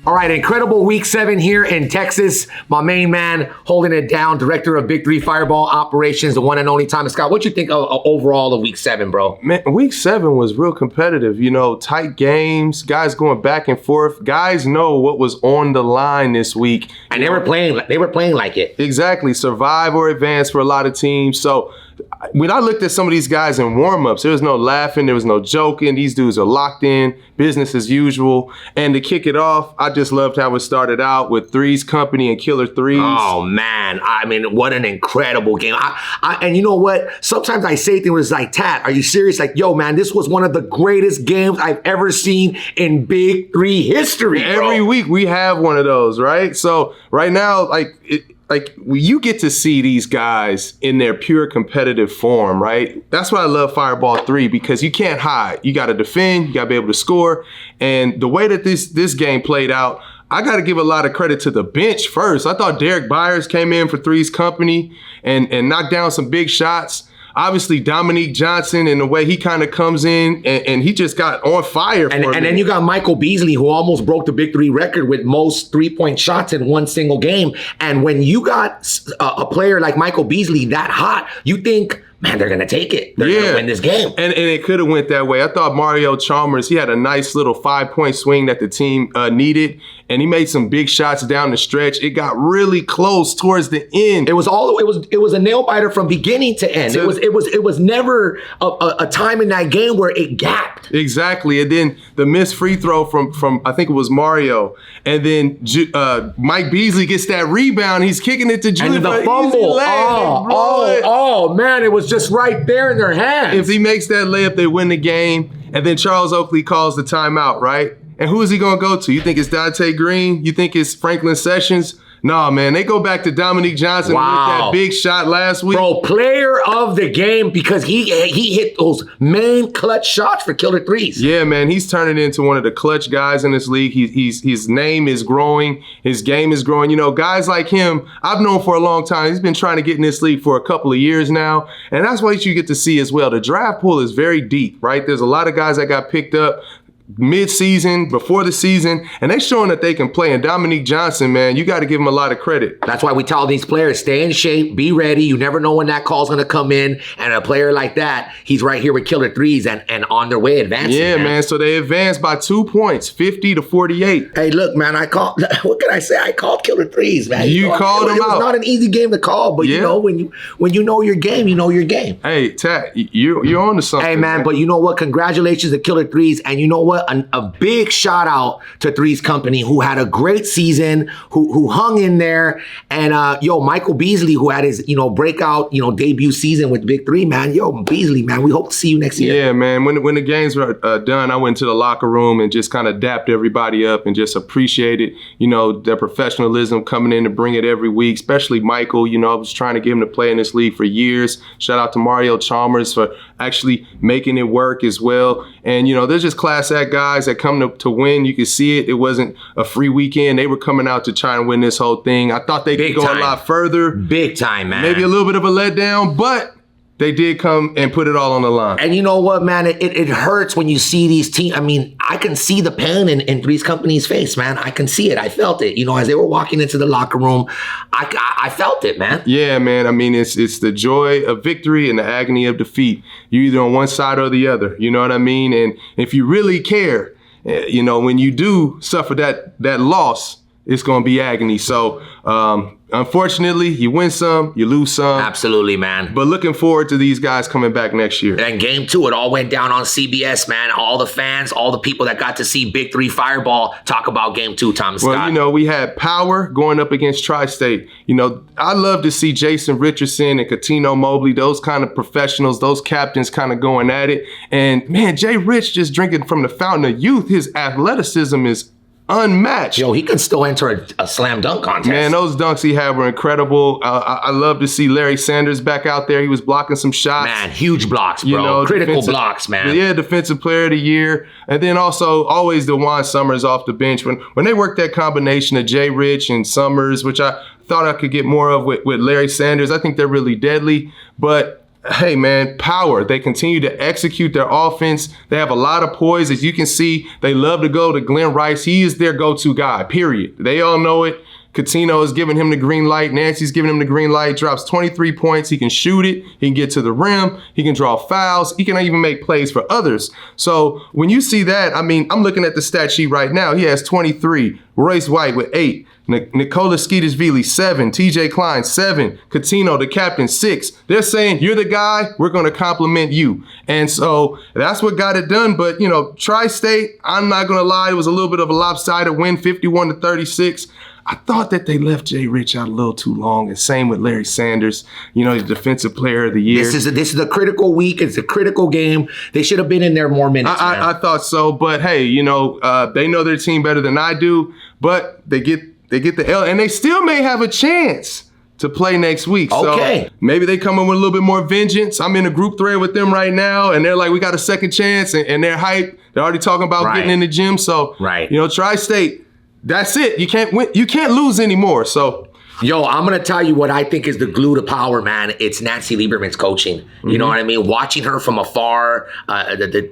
All right, incredible week 7 here in Texas. My main man holding it down, director of BIG3 Fireball Operations, the one and only Thomas Scott. What you think of overall of week 7, bro? Man, week 7 was real competitive. You know, tight games, guys going back and forth. Guys know what was on the line this week. And they were playing like it. Exactly. Survive or advance for a lot of teams. So when I looked at some of these guys in warm-ups, there was no laughing, there was no joking. These dudes are locked in, business as usual. And to kick it off, I just loved how it started out with Threes Company and Killer Threes. Oh, man. I mean, what an incredible game. And you know what? Sometimes I say things like, Tat, are you serious? Like, yo, man, this was one of the greatest games I've ever seen in BIG3 history, bro. Every week we have one of those, right? So right now, you get to see these guys in their pure competitive form, right? That's why I love Fireball 3, because you can't hide. You got to defend, you got to be able to score. And the way that this game played out, I got to give a lot of credit to the bench first. I thought Derek Byers came in for Threes Company and knocked down some big shots. Obviously, Dominique Johnson and the way he kind of comes in and he just got on fire for And then you got Michael Beasley, who almost broke the BIG3 record with most three-point shots in one single game. And when you got a player like Michael Beasley that hot, you think, man, they're going to take it. They're going to win this game. And it could have went that way. I thought Mario Chalmers, he had a nice little 5-point swing that the team needed. And he made some big shots down the stretch. It got really close towards the end. It was a nail biter from beginning to end. It was never a time in that game where it gapped. Exactly. And then the missed free throw from I think it was Mario. And then Mike Beasley gets that rebound. He's kicking it to Julius. And the fumble. Oh, man, it was just right there in their hands. If he makes that layup, they win the game. And then Charles Oakley calls the timeout, right? And who is he going to go to? You think it's Dante Green? You think it's Franklin Sessions? No, man. They go back to Dominique Johnson with that big shot last week. Bro, player of the game, because he hit those main clutch shots for Killer Threes. Yeah, man. He's turning into one of the clutch guys in this league. His name is growing. His game is growing. You know, guys like him, I've known for a long time. He's been trying to get in this league for a couple of years now. And that's what you get to see as well. The draft pool is very deep, right? There's a lot of guys that got picked up mid-season, before the season, and they're showing that they can play. And Dominique Johnson, man, you got to give him a lot of credit. That's why we tell these players, stay in shape, be ready. You never know when that call's going to come in. And a player like that, he's right here with Killer Threes and on their way advancing. Yeah, man. So they advanced by 2 points, 50-48. Hey, look, man, what can I say? I called Killer Threes, man. You called him out. It was not an easy game to call, but you know, when you know your game, you know your game. Hey, Tat, you're on to something. Hey, man, but you know what? Congratulations to Killer Threes. And you know what? A big shout out to Threes Company, who had a great season, who hung in there. And Michael Beasley, who had his breakout debut season with BIG3, man. Yo, Beasley, man, we hope to see you next year. Yeah, man. When the games were done, I went to the locker room and just kind of dapped everybody up and just appreciated their professionalism coming in to bring it every week. Especially Michael. I was trying to get him to play in this league for years. Shout out to Mario Chalmers for actually making it work as well. And there's just class act guys that come to win. You can see it. It wasn't a free weekend. They were coming out to try and win this whole thing. I thought they could go a lot further. Big time, man. Maybe a little bit of a letdown, but they did come and put it all on the line. And you know what, man? It hurts when you see these teams. I mean, I can see the pain in Threes Company's face, man. I can see it. I felt it. As they were walking into the locker room, I felt it, man. Yeah, man. I mean, it's the joy of victory and the agony of defeat. You're either on one side or the other. You know what I mean? And if you really care, when you do suffer that loss, it's going to be agony. So, unfortunately, you win some, you lose some. Absolutely, man. But looking forward to these guys coming back next year. And game 2, it all went down on CBS, man. All the fans, all the people that got to see BIG3 Fireball talk about game 2, Thomas Scott. Well, we had Power going up against Tri-State. I love to see Jason Richardson and Cuttino Mobley, those kind of professionals, those captains kind of going at it. And, man, Jay Rich just drinking from the fountain of youth. His athleticism is unmatched. Yo, he can still enter a slam dunk contest. Man, those dunks he had were incredible. I love to see Larry Sanders back out there. He was blocking some shots. Man, huge blocks, bro. Critical blocks, man. Yeah, Defensive Player of the Year. And then also always DeJuan Summers off the bench. When they worked that combination of Jay Rich and Summers, which I thought I could get more of with Larry Sanders, I think they're really deadly. But hey, man, power. They continue to execute their offense. They have a lot of poise. As you can see, they love to go to Glenn Rice. He is their go-to guy, period. They all know it. Cuttino is giving him the green light. Nancy's giving him the green light. Drops 23 points. He can shoot it. He can get to the rim. He can draw fouls. He can even make plays for others. So when you see that, I mean, I'm looking at the stat sheet right now. He has 23. Royce White with 8. Nikola Skeetis-Vili, 7. TJ Klein, 7. Cuttino, the captain, 6. They're saying, you're the guy, we're going to compliment you. And so that's what got it done. But, you know, Tri-State, I'm not going to lie, it was a little bit of a lopsided win, 51-36. I thought that they left Jay Rich out a little too long, and same with Larry Sanders, you know, the defensive player of the year. This is a critical week. It's a critical game. They should have been in there more minutes. I thought so, but hey, you know, they know their team better than I do, but they get the L, and they still may have a chance to play next week. Okay. So maybe they come in with a little bit more vengeance. I'm in a group thread with them right now, and they're like, we got a second chance, and they're hyped. They're already talking about getting in the gym. So, you know, Tri-State, that's it. You can't win. You can't lose anymore. So, yo, I'm going to tell you what I think is the glue to power, man. It's Nancy Lieberman's coaching. You know what I mean? Watching her from afar,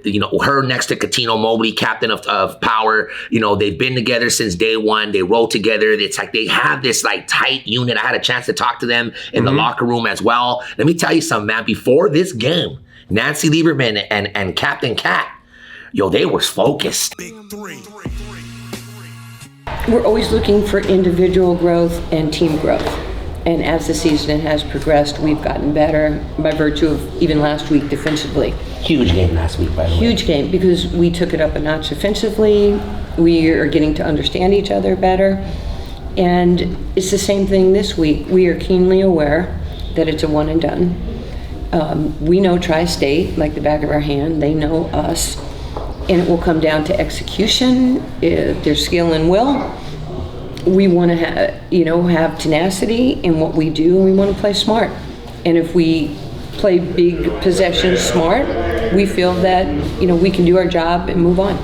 you know, her next to Cuttino Mobley, captain of power. You know, they've been together since day one. They roll together. It's like they have this like tight unit. I had a chance to talk to them in the locker room as well. Let me tell you something, man. Before this game, Nancy Lieberman and Captain Cat, yo, they were focused. BIG3. We're always looking for individual growth and team growth. And as the season has progressed, we've gotten better by virtue of even last week defensively. Huge game last week, by the way. Huge game because we took it up a notch offensively. We are getting to understand each other better. And it's the same thing this week. We are keenly aware that it's a one and done. We know Tri-State like the back of our hand. They know us. And it will come down to execution, their skill and will. We want to have tenacity in what we do, and we want to play smart. And if we play big possessions smart, we feel that, you know, we can do our job and move on.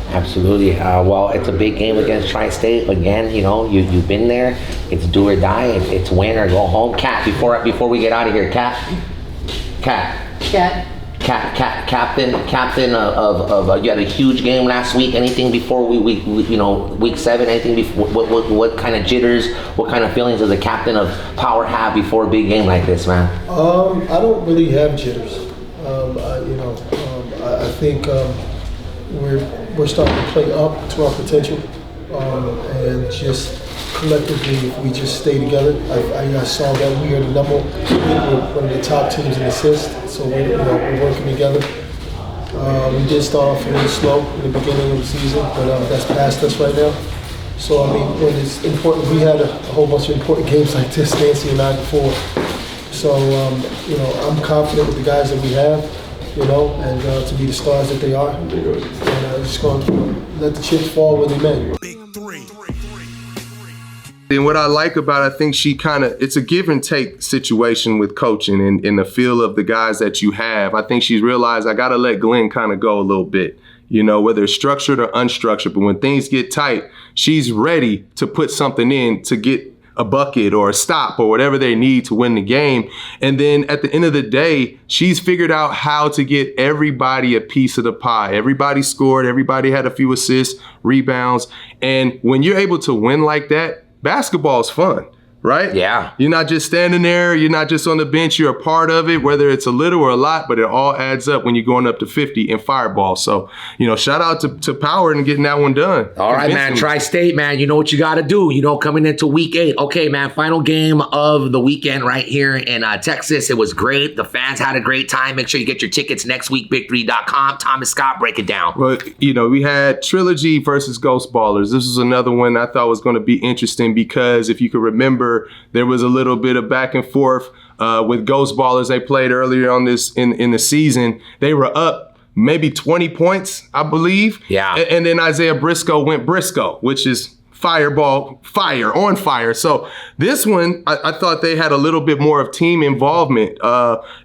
Absolutely. Well, it's a big game against Tri-State. Again, you know, you've been there. It's do or die. It's win or go home. Cat, before we get out of here, Cat. Captain of you had a huge game last week. Anything before we you know, week 7? Anything before? What kind of jitters? What kind of feelings does a captain of power have before a big game like this, man? I don't really have jitters. I think we're starting to play up to our potential, and just collectively, if we just stay together. I saw that we are we're one of the top teams in assists, so we're working together. We did start off a little slow in the beginning of the season, but that's past us right now. So I mean, when it's important, we had a whole bunch of important games like this, Nancy and I, before. So you know, I'm confident with the guys that we have, you know, and to be the stars that they are, and just going to let the chips fall where they may. And what I like about it, I think it's a give and take situation with coaching and in the feel of the guys that you have. I think she's realized I got to let Glenn kind of go a little bit, you know, whether it's structured or unstructured. But when things get tight, she's ready to put something in to get a bucket or a stop or whatever they need to win the game. And then at the end of the day, she's figured out how to get everybody a piece of the pie. Everybody scored. Everybody had a few assists, rebounds. And when you're able to win like that, basketball is fun, right? Yeah. You're not just standing there. You're not just on the bench. You're a part of it, whether it's a little or a lot, but it all adds up when you're going up to 50 in Fireball. So, you know, shout out to Power and getting that one done. All right, man. Tri-State, man. You know what you got to do. You know, coming into week 8. Okay, man. Final game of the weekend right here in Texas. It was great. The fans had a great time. Make sure you get your tickets next week, big3.com. Thomas Scott, break it down. Well, you know, we had Trilogy versus Ghost Ballers. This was another one I thought was going to be interesting because if you could remember, there was a little bit of back and forth with Ghost Ballers. They played earlier on this in the season. They were up maybe 20 points, I believe. Yeah. And then Isaiah Briscoe went Briscoe, which is Fireball on fire. So this one, I thought they had a little bit more of team involvement.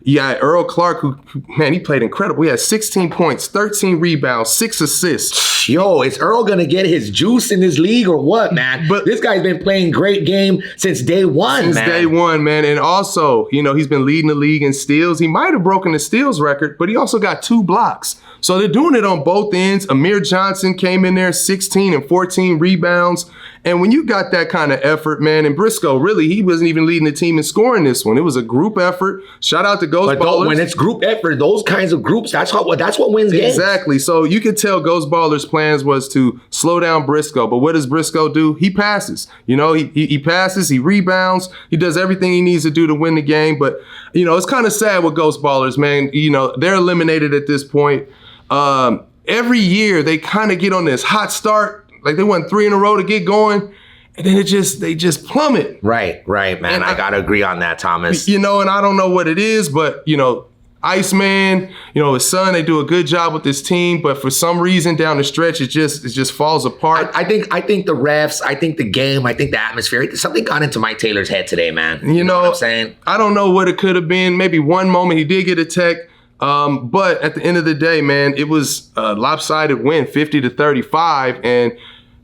Yeah, Earl Clark, who man, he played incredible. He had 16 points, 13 rebounds, 6 assists. Yo, is Earl gonna get his juice in this league or what, man? But this guy's been playing great game since day one, Since day one, man. And also, you know, he's been leading the league in steals. He might have broken the steals record, but he also got 2 blocks. So they're doing it on both ends. Amir Johnson came in there, 16 and 14 rebounds. And when you got that kind of effort, man, and Briscoe, really, he wasn't even leading the team in scoring this one. It was a group effort. Shout out to Ghost Ballers. When it's group effort, those kinds of groups, that's what wins games. Exactly. So you could tell Ghost Ballers' plans was to slow down Briscoe. But what does Briscoe do? He passes. You know, he passes, he rebounds, he does everything he needs to do to win the game. But, you know, it's kind of sad with Ghost Ballers, man. You know, they're eliminated at this point. Every year they kind of get on this hot start. Like they won 3 in a row to get going, and then they just plummet. Right, man. And I gotta agree on that, Thomas. You know, and I don't know what it is, but you know, Iceman, you know, his son, they do a good job with this team, but for some reason down the stretch, it just falls apart. I think the refs, I think the game, I think the atmosphere, something got into Mike Taylor's head today, man. You know what I'm saying? I don't know what it could have been. Maybe one moment he did get a tech. But at the end of the day, man, it was a lopsided win, 50-35. And,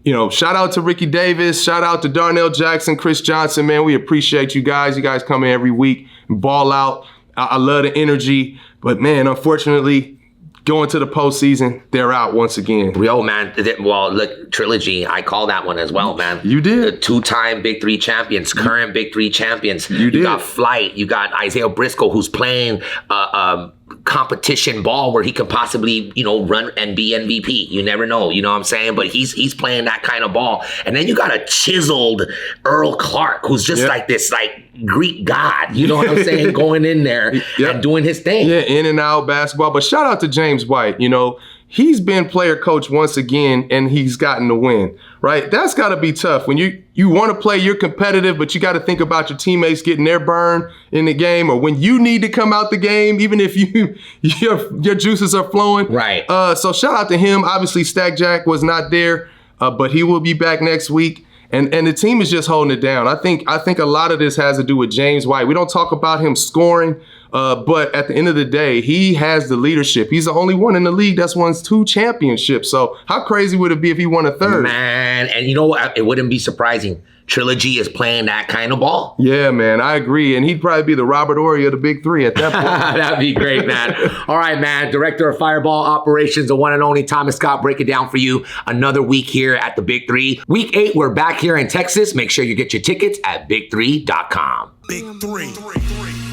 you know, shout out to Ricky Davis, shout out to Darnell Jackson, Chris Johnson, man. We appreciate you guys. You guys come in every week and ball out. I love the energy. But, man, unfortunately, going to the postseason, they're out once again. Yo, man. Well, look, Trilogy, I call that one as well, man. You did. The 2-time Big 3 champions, current Big 3 champions. You did. You got Flight. You got Isaiah Briscoe, who's playing competition ball where he could possibly, you know, run and be MVP. You never know, you know what I'm saying? But he's playing that kind of ball. And then you got a chiseled Earl Clark, who's just like this, like, Greek god, you know what I'm saying? Going in there and doing his thing. Yeah, in and out basketball. But shout out to James White, you know. He's been player coach once again, and he's gotten the win, right? That's got to be tough. When you want to play, you're competitive, but you got to think about your teammates getting their burn in the game, or when you need to come out the game, even if your juices are flowing. Right. So shout out to him. Obviously, Stack Jack was not there, but he will be back next week. And the team is just holding it down. I think a lot of this has to do with James White. We don't talk about him scoring, but at the end of the day, he has the leadership. He's the only one in the league that's won 2 championships. So how crazy would it be if he won a 3rd? Man, and you know what? It wouldn't be surprising. Trilogy is playing that kind of ball. Yeah, man, I agree. And he'd probably be the Robert Horry of the Big 3 at that point. That'd be great, man. All right, man. Director of Fireball Operations, the one and only Thomas Scott, break it down for you. Another week here at the Big 3. Week 8, we're back here in Texas. Make sure you get your tickets at big3.com. Big 3.